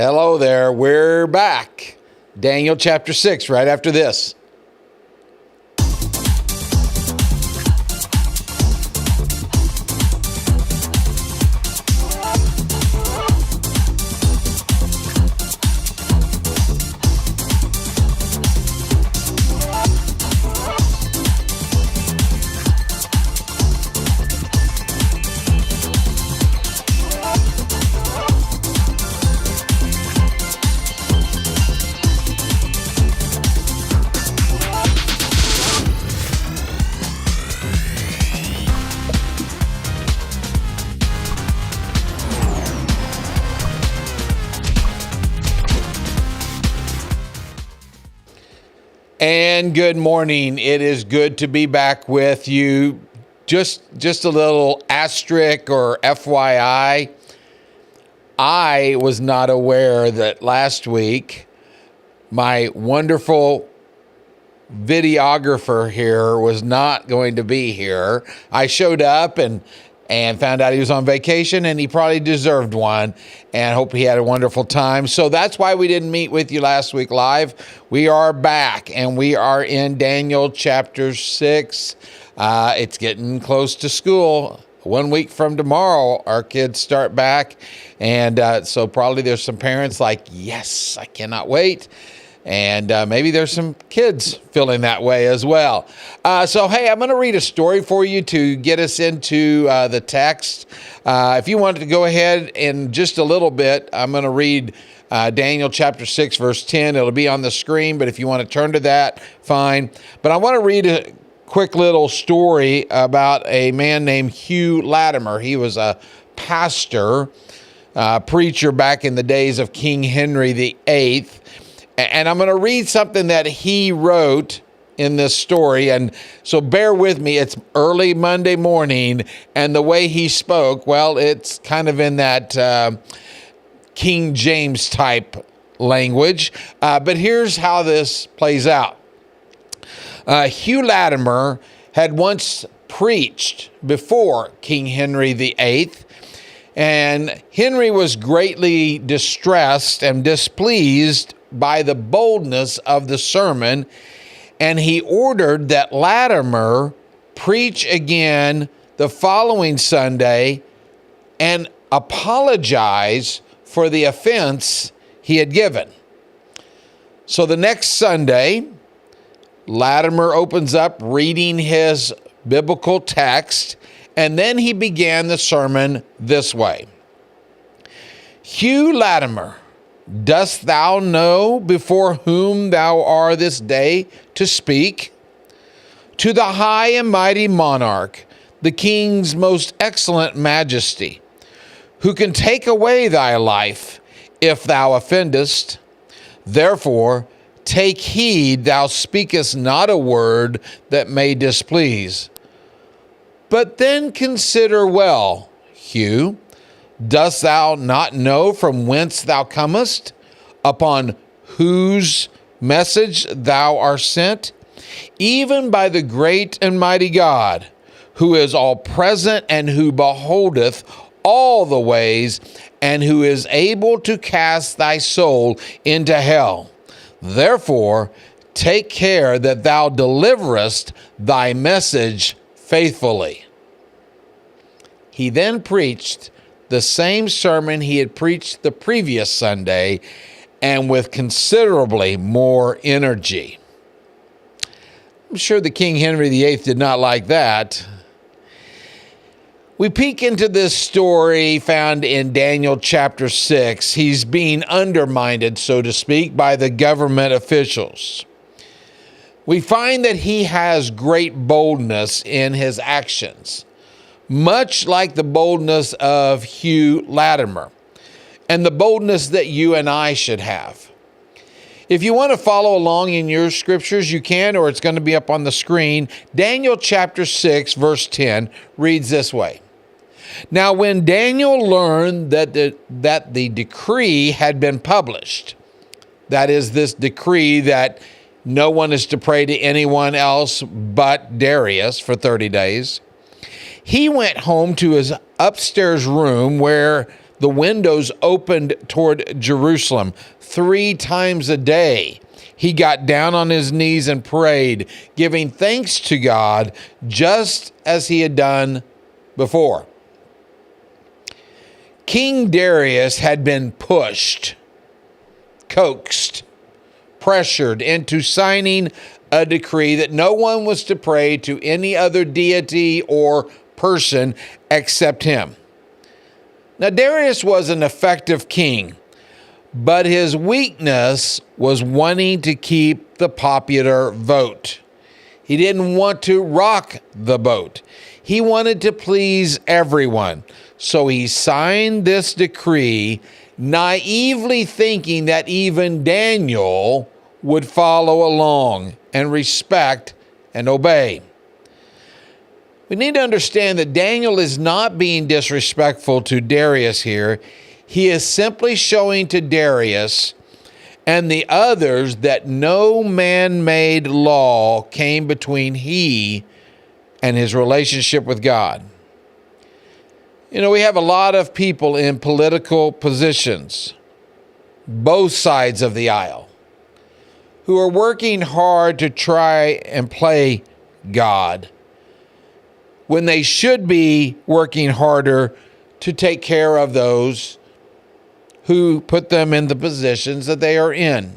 Hello there, we're back. Daniel chapter 6, right after this. And good morning. It is good to be back with you. Just a little asterisk or FYI. I was not aware that last week my wonderful videographer here was not going to be here. I showed up and found out he was on vacation, and he probably deserved one, and hope he had a wonderful time. So that's why we didn't meet with you last week live. We are back, and we are in Daniel chapter 6. It's getting close to school. 1 week from tomorrow, our kids start back, and so probably there's some parents like, yes, I cannot wait. And maybe there's some kids feeling that way as well. So, hey, I'm going to read a story for you to get us into the text. If you wanted to go ahead in just a little bit, I'm going to read Daniel chapter 6, verse 10. It'll be on the screen, but if you want to turn to that, fine. But I want to read a quick little story about a man named Hugh Latimer. He was a pastor, preacher back in the days of King Henry VIII. And I'm going to read something that he wrote in this story. And so bear with me. It's early Monday morning. And the way he spoke, well, it's kind of in that King James type language. But here's how this plays out. Hugh Latimer had once preached before King Henry VIII. And Henry was greatly distressed and displeased by the boldness of the sermon, and he ordered that Latimer preach again the following Sunday and apologize for the offense he had given. So the next Sunday, Latimer opens up reading his biblical text, and then he began the sermon this way. Hugh Latimer, dost thou know before whom thou art this day to speak? To the high and mighty monarch, the king's most excellent majesty, who can take away thy life if thou offendest. Therefore, take heed thou speakest not a word that may displease. But then consider well, Hugh, dost thou not know from whence thou comest, upon whose message thou art sent? Even by the great and mighty God, who is all present and who beholdeth all the ways, and who is able to cast thy soul into hell. Therefore, take care that thou deliverest thy message faithfully. He then preached the same sermon he had preached the previous Sunday, and with considerably more energy. I'm sure the King Henry VIII did not like that. We peek into this story found in Daniel chapter 6. He's being undermined, so to speak, by the government officials. We find that he has great boldness in his actions, much like the boldness of Hugh Latimer, and the boldness that you and I should have. If you want to follow along in your scriptures, you can, or it's going to be up on the screen. Daniel chapter 6, verse 10 reads this way. Now, when Daniel learned that the decree had been published, that is, this decree that no one is to pray to anyone else but Darius for 30 days, he went home to his upstairs room where the windows opened toward Jerusalem. 3 times a day, he got down on his knees and prayed, giving thanks to God just as he had done before. King Darius had been pushed, coaxed, pressured into signing a decree that no one was to pray to any other deity or person except him. Now, Darius was an effective king, but his weakness was wanting to keep the popular vote. He didn't want to rock the boat. He wanted to please everyone. So he signed this decree, naively thinking that even Daniel would follow along and respect and obey. We need to understand that Daniel is not being disrespectful to Darius here. He is simply showing to Darius and the others that no man-made law came between he and his relationship with God. You know, we have a lot of people in political positions, both sides of the aisle, who are working hard to try and play God when they should be working harder to take care of those who put them in the positions that they are in.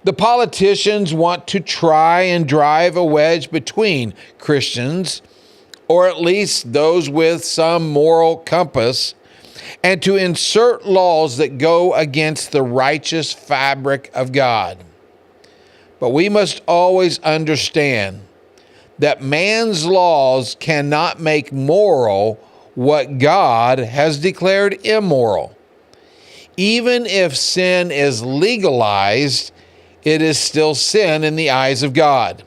The politicians want to try and drive a wedge between Christians, or at least those with some moral compass, and to insert laws that go against the righteous fabric of God. But we must always understand that man's laws cannot make moral what God has declared immoral. Even if sin is legalized, it is still sin in the eyes of God.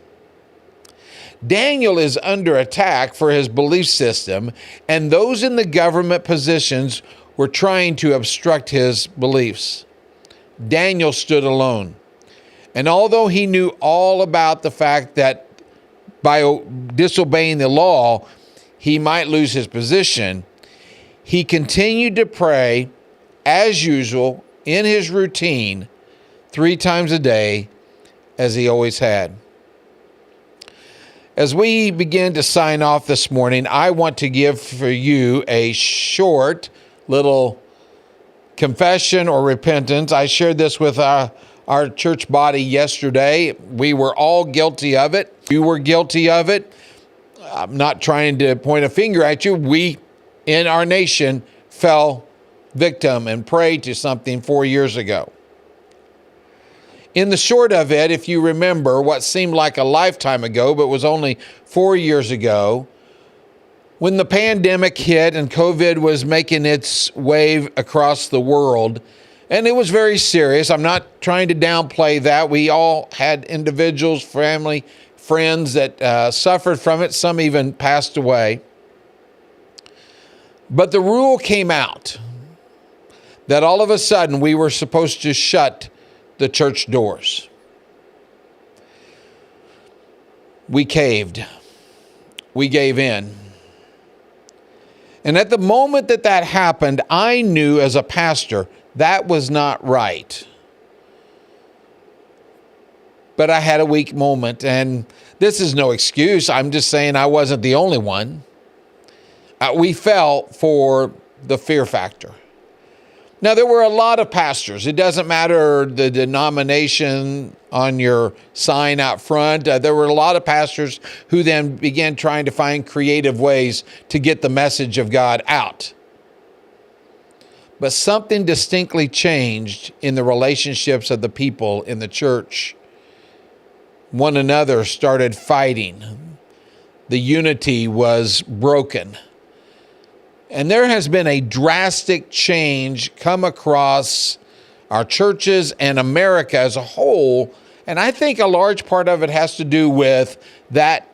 Daniel is under attack for his belief system, and those in the government positions were trying to obstruct his beliefs. Daniel stood alone. And although he knew all about the fact that by disobeying the law, he might lose his position, he continued to pray as usual in his routine 3 times a day, as he always had. As we begin to sign off this morning, I want to give for you a short little confession or repentance. I shared this with our church body yesterday. We were all guilty of it. You were guilty of it. I'm not trying to point a finger at you. We, in our nation, fell victim and prey to something 4 years ago. In the short of it, if you remember what seemed like a lifetime ago, but was only 4 years ago, when the pandemic hit and COVID was making its wave across the world, and it was very serious. I'm not trying to downplay that. We all had individuals, family, friends that suffered from it. Some even passed away. But the rule came out that all of a sudden we were supposed to shut the church doors. We caved. We gave in. And at the moment that that happened, I knew as a pastor that was not right. But I had a weak moment, and this is no excuse. I'm just saying I wasn't the only one. We fell for the fear factor. Now, there were a lot of pastors. It doesn't matter the denomination on your sign out front. There were a lot of pastors who then began trying to find creative ways to get the message of God out. But something distinctly changed in the relationships of the people in the church. One another started fighting. The unity was broken. And there has been a drastic change come across our churches and America as a whole. And I think a large part of it has to do with that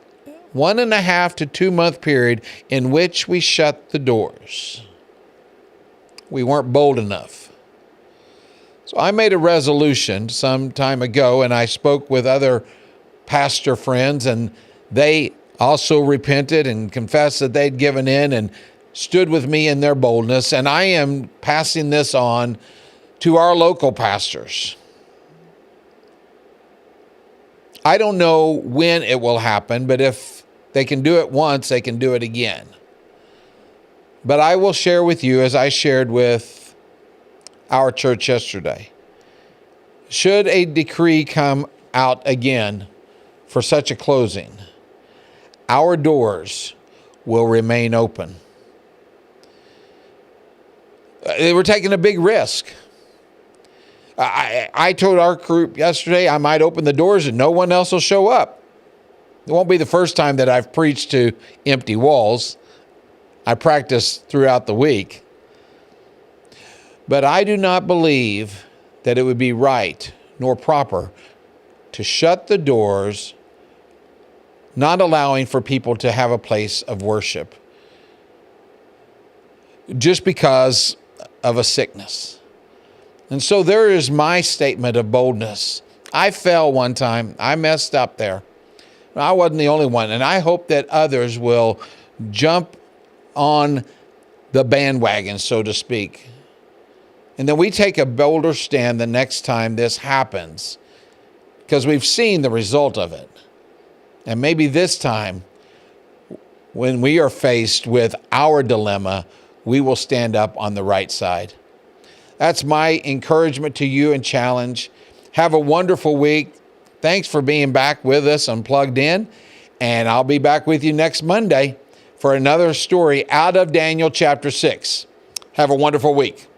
1.5 to 2 month period in which we shut the doors. We weren't bold enough. So I made a resolution some time ago, and I spoke with other pastor friends, and they also repented and confessed that they'd given in, and stood with me in their boldness, and I am passing this on to our local pastors. I don't know when it will happen, but if they can do it once, they can do it again. But I will share with you, as I shared with our church yesterday, should a decree come out again for such a closing, our doors will remain open. They were taking a big risk. I told our group yesterday I might open the doors and no one else will show up. It won't be the first time that I've preached to empty walls. I practice throughout the week. But I do not believe that it would be right nor proper to shut the doors, not allowing for people to have a place of worship just because of a sickness. And so there is my statement of boldness. I fell one time. I messed up there. I wasn't the only one. And I hope that others will jump on the bandwagon, so to speak. And then we take a bolder stand the next time this happens, because we've seen the result of it. And maybe this time, when we are faced with our dilemma, we will stand up on the right side. That's my encouragement to you and challenge. Have a wonderful week. Thanks for being back with us on Plugged In. And I'll be back with you next Monday for another story out of Daniel chapter 6. Have a wonderful week.